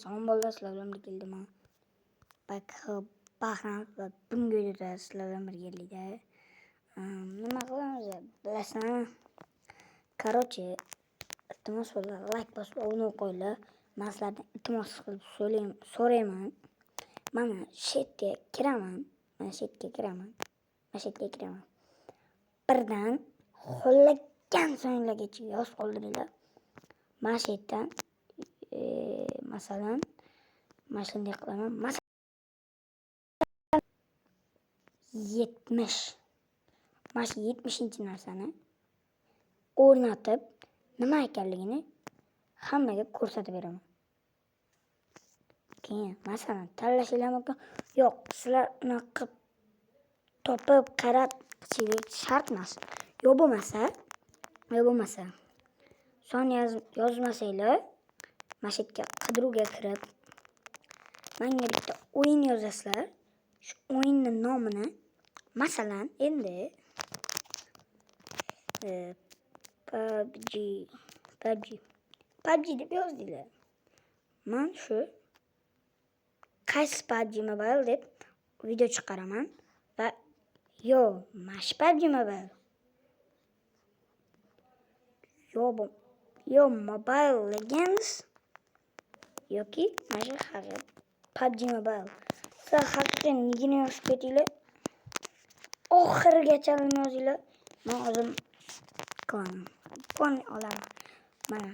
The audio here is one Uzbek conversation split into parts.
Son bolalar sizlar bilan birga keldim. Baxtli va bunga juda sizlar bilan birgalikda nima qilamiz bilasizmi? Короче, iltimos bo'lsa like bosib obuna bo'lib qo'yinglar. Men sizlardan iltimos qilib so'rayman. Mana shu yerga kiraman. Birdan xohlagan so'nglargacha yozib qoldiringlar. Mana shu yerdan masalan mana shunday qilaman. 70. Mana shu 70-narsani o'rnatib nima ekanligini hammaga ko'rsatib beraman. Keyin masalan tanlashinglar mumkin. Yo'q, sizlar unaqa topib qarab qilishinglar shart emas. Yo bo'lmasa son yozmasanglar, mana shu yerga qidiruvga kirib menga bitta o'yin yozasizlar. Shu o'yinning nomini masalan endi PUBG deb yozdinglar. Men shu qaysi PUBG Mobile deb video chiqaraman va mana shu PUBG Mobile Mobile Legends yoki mana shu PUBG Mobile. Sizlar haqiqiy nigini yozib ketinglar. Oxirigacha yozinglar. Men o'zim qilaman. Pon olaman. Mana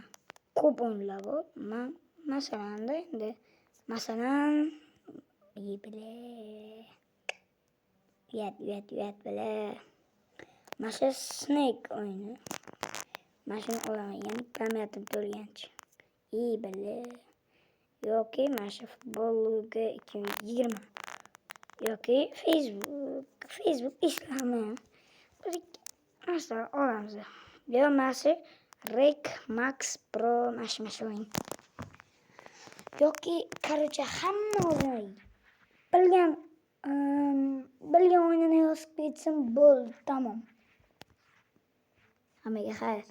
ko'p o'yinlar bor. Men masalan endi uyat bile. Mana shu Snake o'yini. Mana shuni olaman. Ya'ni pamyatim to'lgancha. Bile. Yoki mana shu futbol liga 2020. Yoki Facebook ishlami. Bir narsa olamiz. Yo mana shu Rek Max Pro mana o'yin. Yoki короче hamma o'yin. Bilgan o'yinini yozib ketsin bo'ldi, tamom. Hammaga xayr.